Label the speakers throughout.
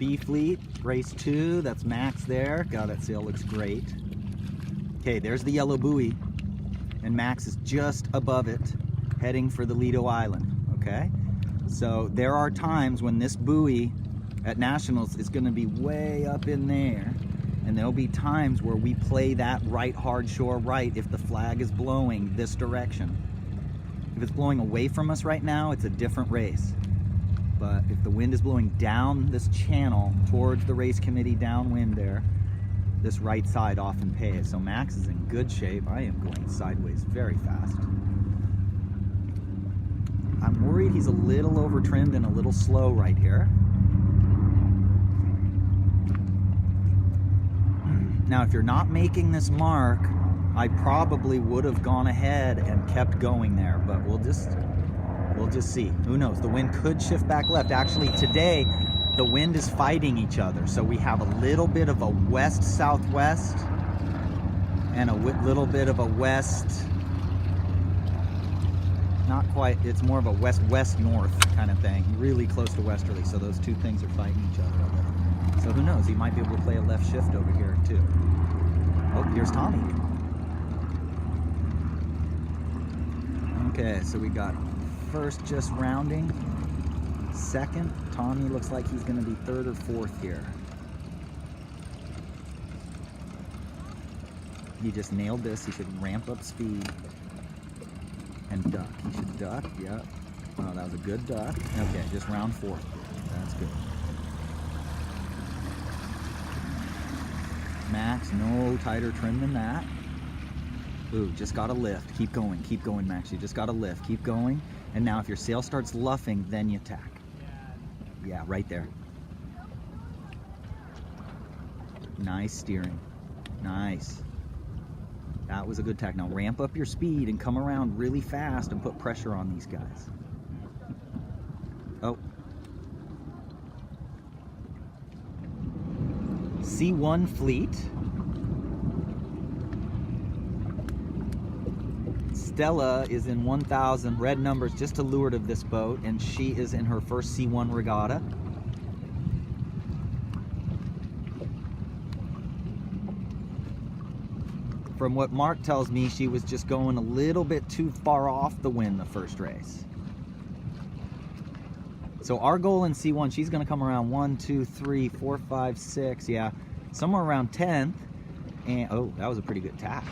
Speaker 1: B fleet, race 2. That's Max there. God, that sail looks great. Okay, there's the yellow buoy, and Max is just above it, heading for the Lido Island, okay? So there are times when this buoy at Nationals is gonna be way up in there, and there'll be times where we play that right hard shore right if the flag is blowing this direction. If it's blowing away from us right now, it's a different race. But if the wind is blowing down this channel towards the race committee downwind there, this right side often pays. So Max is in good shape. I am going sideways very fast. I'm worried he's a little over trimmed and a little slow right here. Now, if you're not making this mark, I probably would have gone ahead and kept going there, but we'll just see. Who knows? The wind could shift back left. Actually, today, the wind is fighting each other. So we have a little bit of a west-southwest and a little bit of a west, not quite, it's more of a west-west-north kind of thing. Really close to westerly. So those two things are fighting each other a little. So who knows? He might be able to play a left shift over here too. Oh, here's Tommy. Okay, so we got first just rounding. Second, Tommy looks like he's going to be third or fourth here. He just nailed this. He should ramp up speed and duck. He should duck, yep. Oh, that was a good duck. Okay, just round fourth. That's good. Max, no tighter trim than that. Ooh, just got to lift. Keep going, Max. You just got to lift. Keep going. And now if your sail starts luffing, then you tack. Yeah, right there. Nice steering. Nice. That was a good tack. Now ramp up your speed and come around really fast and put pressure on these guys. Oh. C1 fleet. Stella is in 1,000 red numbers, just to leeward of this boat, and she is in her first C1 regatta. From what Mark tells me, she was just going a little bit too far off the wind the first race. So our goal in C1, she's going to come around 1, 2, 3, 4, 5, 6, yeah, somewhere around 10th. And oh, that was a pretty good tack.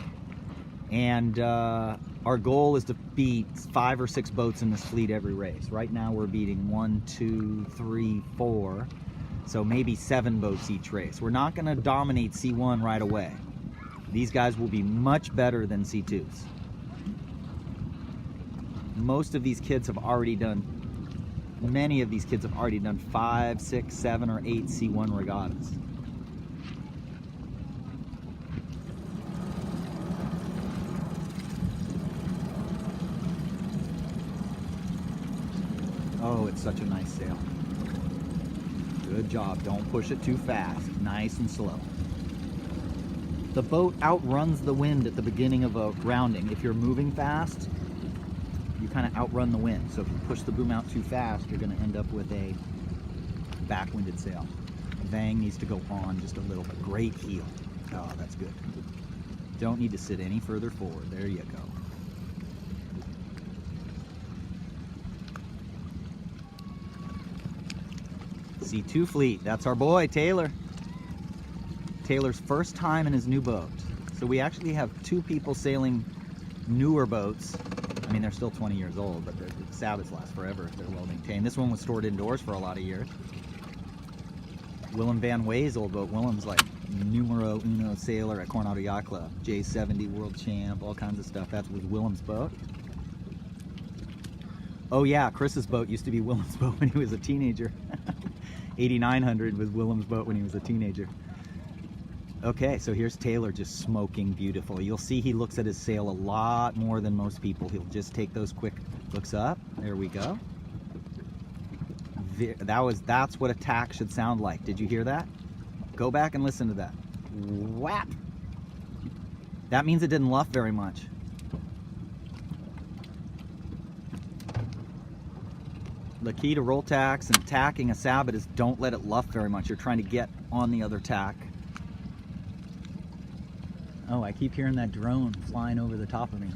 Speaker 1: And our goal is to beat 5 or 6 boats in this fleet every race. Right now we're beating 1, 2, 3, 4, so maybe 7 boats each race. We're not going to dominate C1 right away. These guys will be much better than C2s. Most of these kids have already done, many of these kids have already done 5, 6, 7, or 8 C1 regattas. Oh, it's such a nice sail. Good job. Don't push it too fast. Nice and slow. The boat outruns the wind at the beginning of a rounding. If you're moving fast, you kind of outrun the wind. So if you push the boom out too fast, you're going to end up with a backwinded sail. Vang needs to go on just a little bit. Great heel. Oh, that's good. Don't need to sit any further forward. There you go. C2 fleet, that's our boy, Taylor. Taylor's first time in his new boat. So we actually have 2 people sailing newer boats. I mean, they're still 20 years old, but the Sabots last forever if they're well maintained. This one was stored indoors for a lot of years. Willem Van Wey's old boat. Willem's like numero uno sailor at Coronado Yacht Club. J70 world champ, all kinds of stuff. That was Willem's boat. Oh yeah, Chris's boat used to be Willem's boat when he was a teenager. 8900 was Willem's boat when he was a teenager. Okay, so here's Taylor just smoking beautiful. You'll see he looks at his sail a lot more than most people. He'll just take those quick looks up. There we go. That's what a tack should sound like. Did you hear that? Go back and listen to that. Whap! That means it didn't luff very much. The key to roll tacks and tacking a Sabot is don't let it luff very much. You're trying to get on the other tack. Oh, I keep hearing that drone flying over the top of me.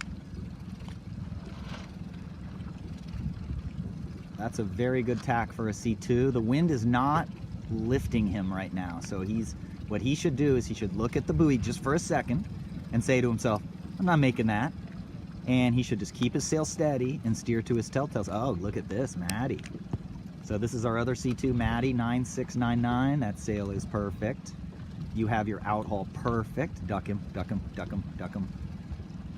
Speaker 1: That's a very good tack for a C2. The wind is not lifting him right now. So what he should do is he should look at the buoy just for a second and say to himself, I'm not making that. And he should just keep his sail steady and steer to his telltales. Oh, look at this, Maddie. So this is our other C2, Maddie, 9699. That sail is perfect. You have your outhaul perfect. Duck him, duck him, duck him, duck him,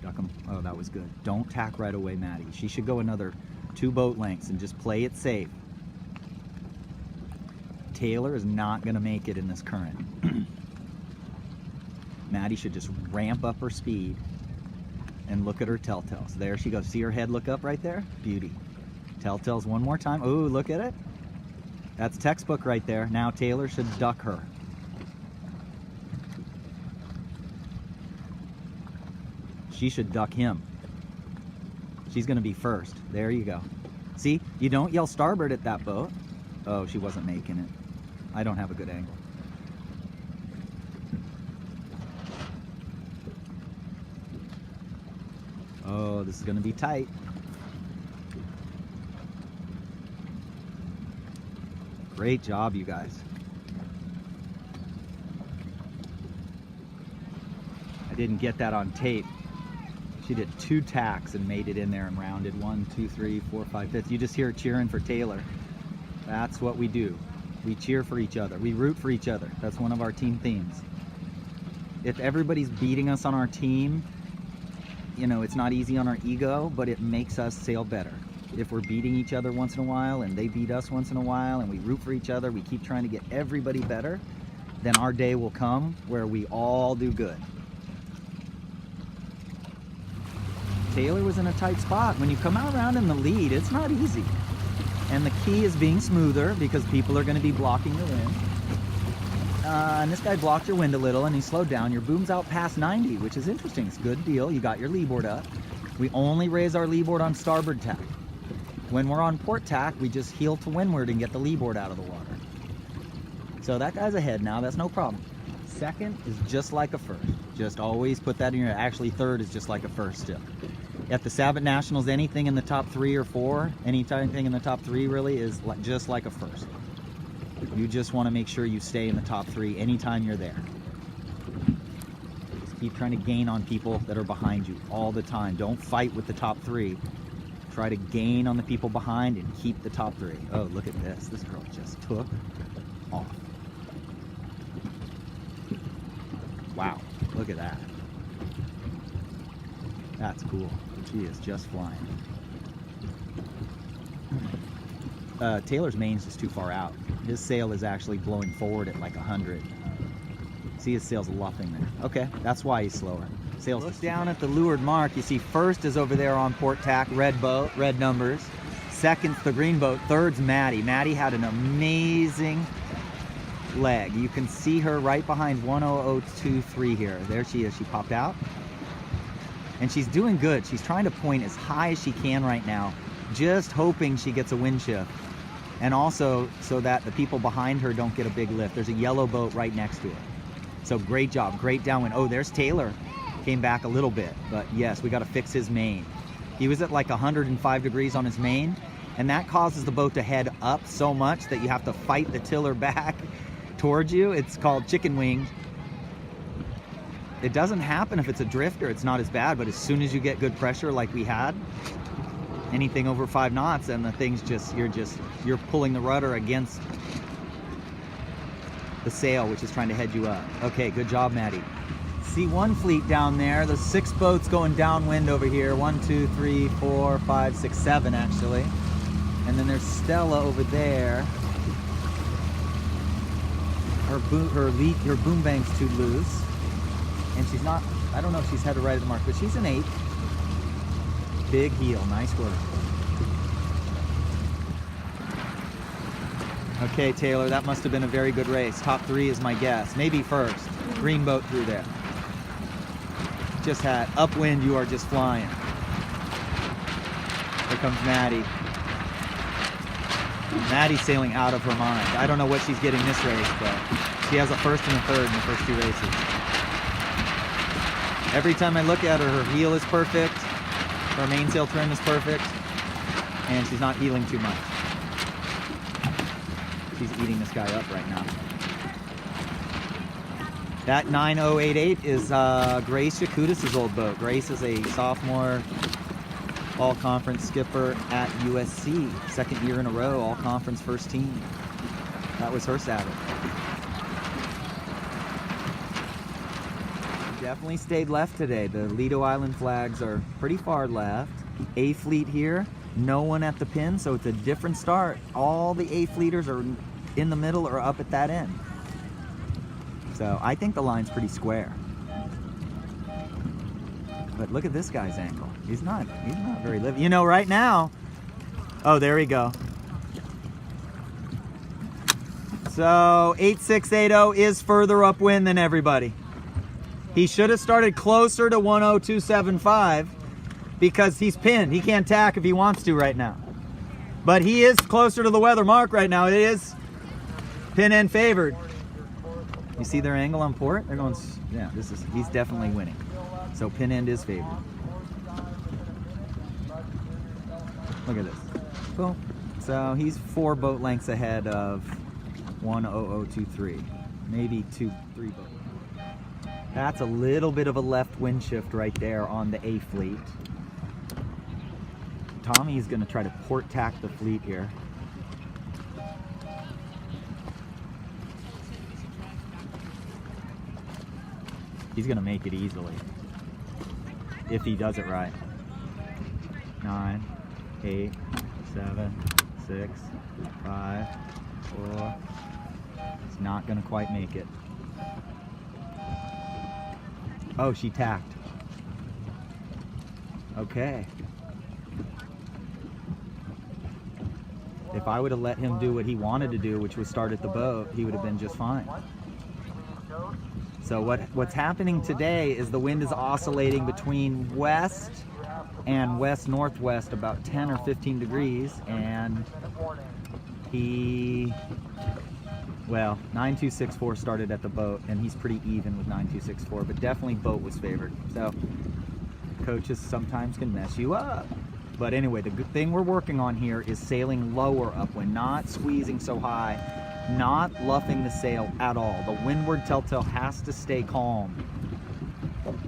Speaker 1: duck him. Oh, that was good. Don't tack right away, Maddie. She should go another 2 boat lengths and just play it safe. Taylor is not going to make it in this current. Maddie should just ramp up her speed and look at her telltales. There she goes. See her head look up right there? Beauty. Telltales one more time. Oh, look at it. That's textbook right there. Now Taylor should duck her. She should duck him. She's going to be first. There you go. See, you don't yell starboard at that boat. Oh, she wasn't making it. I don't have a good angle. Oh, this is going to be tight. Great job, you guys. I didn't get that on tape. She did 2 tacks and made it in there and rounded 1, 2, 3, 4, 5, 5. You just hear her cheering for Taylor. That's what we do. We cheer for each other. We root for each other. That's one of our team themes. If everybody's beating us on our team, you know, it's not easy on our ego, but it makes us sail better. If we're beating each other once in a while and they beat us once in a while and we root for each other, we keep trying to get everybody better, then our day will come where we all do good. Taylor was in a tight spot. When you come out around in the lead, it's not easy. And the key is being smoother because people are going to be blocking your wind. And this guy blocked your wind a little and he slowed down. Your boom's out past 90, which is interesting. It's a good deal. You got your leeboard up. We only raise our leeboard on starboard tack. When we're on port tack, we just heel to windward and get the leeboard out of the water. So that guy's ahead now. That's no problem. Second is just like a first. Just always put that in your... Actually, third is just like a first still. At the Sabot Nationals, anything in the top 3 or 4, anything in the top 3 really is just like a first. You just want to make sure you stay in the top 3 anytime you're there. Just keep trying to gain on people that are behind you all the time. Don't fight with the top 3. Try to gain on the people behind and keep the top 3. Oh, look at this. This girl just took off. Wow, look at that. That's cool. She is just flying. Taylor's main's just too far out. His sail is actually blowing forward at like 100. See, his sail's luffing there. Okay, that's why he's slower. Sails. Look down at the leeward mark. You see first is over there on port tack, red boat, red numbers. Second's the green boat. Third's Maddie. Maddie had an amazing leg. You can see her right behind 10023 here. There she is. She popped out. And she's doing good. She's trying to point as high as she can right now, just hoping she gets a wind shift. And also so that the people behind her don't get a big lift. There's a yellow boat right next to her. So great job, great downwind. Oh, there's Taylor. Came back a little bit, but yes, we got to fix his main. He was at like 105 degrees on his main, and that causes the boat to head up so much that you have to fight the tiller back towards you. It's called chicken wing. It doesn't happen if it's a drifter. It's not as bad, but as soon as you get good pressure like we had, anything over 5 knots, and the thing's you're pulling the rudder against the sail, which is trying to head you up. Okay, good job, Maddie. See one fleet down there. There's 6 boats going downwind over here. 1, 2, 3, 4, 5, 6, 7 actually. And then there's Stella over there. Her boom bank's too loose. And she's not, I don't know if she's headed right at the mark, but she's an 8. Big heel, nice work. Okay, Taylor, that must have been a very good race. Top 3 is my guess. Maybe first. Green boat through there. Just had upwind, you are just flying. Here comes Maddie. Maddie's sailing out of her mind. I don't know what she's getting this race, but she has a first and a third in the first 2 races. Every time I look at her, her heel is perfect, her mainsail trim is perfect, and she's not heeling too much. She's eating this guy up right now. That 9088 is Grace Yakutis' old boat. Grace is a sophomore all-conference skipper at USC. 2nd year in a row, all-conference first team. That was her Sabot. Definitely stayed left today. The Lido Island flags are pretty far left. A fleet here, no one at the pin, so it's a different start. All the A fleeters are in the middle or up at that end. So I think the line's pretty square. But look at this guy's angle. He's not very living. You know, right now, oh, there we go. So 8680 is further upwind than everybody. He should have started closer to 10275 because he's pinned. He can't tack if he wants to right now. But he is closer to the weather mark right now. It is pin end favored. You see their angle on port? They're going, yeah, he's definitely winning. So pin end is favored. Look at this. Cool. So he's 4 boat lengths ahead of 10023. Maybe 2-3 boat lengths. That's a little bit of a left wind shift right there on the A fleet. Tommy's going to try to port tack the fleet here. He's going to make it easily if he does it right. 9, 8, 7, 6, 5, 4. He's not going to quite make it. Oh, she tacked. Okay. If I would have let him do what he wanted to do, which was start at the boat, he would have been just fine. So what's happening today is the wind is oscillating between west and west-northwest about 10 or 15 degrees, and well, 9264 started at the boat, and he's pretty even with 9264, but definitely boat was favored. So coaches sometimes can mess you up. But anyway, the good thing we're working on here is sailing lower upwind, not squeezing so high, not luffing the sail at all. The windward telltale has to stay calm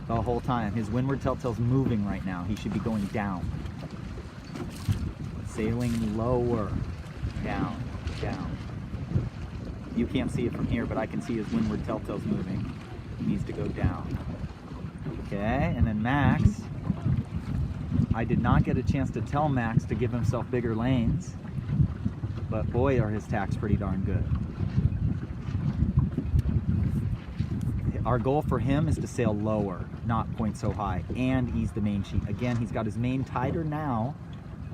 Speaker 1: the whole time. His windward telltale's moving right now. He should be going down. Sailing lower, down, down. You can't see it from here, but I can see his windward telltale's moving. He needs to go down. Okay, and then Max. I did not get a chance to tell Max to give himself bigger lanes, but boy, are his tacks pretty darn good. Our goal for him is to sail lower, not point so high, and ease the main sheet. Again, he's got his main tighter now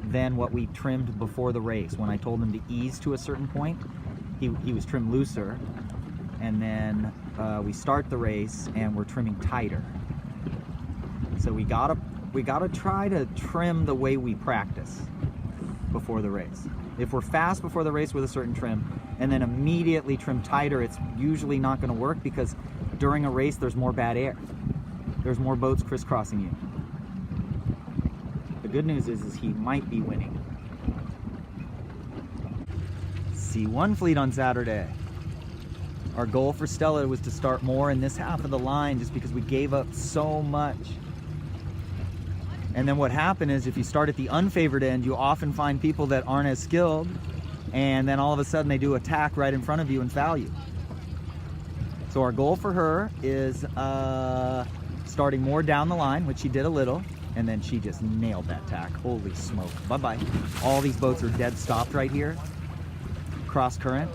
Speaker 1: than what we trimmed before the race. When I told him to ease to a certain point, he was trimmed looser, and then we start the race and we're trimming tighter. So we gotta try to trim the way we practice before the race. If we're fast before the race with a certain trim and then immediately trim tighter, it's usually not going to work because during a race there's more bad air. There's more boats crisscrossing you. The good news is he might be winning. C1 fleet on Saturday. Our goal for Stella was to start more in this half of the line just because we gave up so much. And then what happened is if you start at the unfavored end, you often find people that aren't as skilled, and then all of a sudden they do attack right in front of you and foul you. So our goal for her is starting more down the line, which she did a little, and then she just nailed that tack. Holy smoke. Bye-bye. All these boats are dead stopped right here, cross current,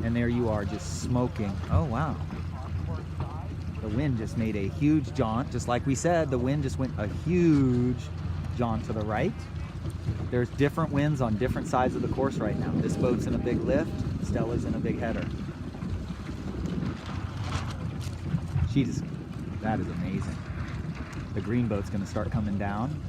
Speaker 1: and there you are just smoking. Oh, wow. The wind just made a huge jaunt. Just like we said, the wind just went a huge jaunt to the right. There's different winds on different sides of the course right now. This boat's in a big lift, Stella's in a big header. That is amazing. The green boat's gonna start coming down.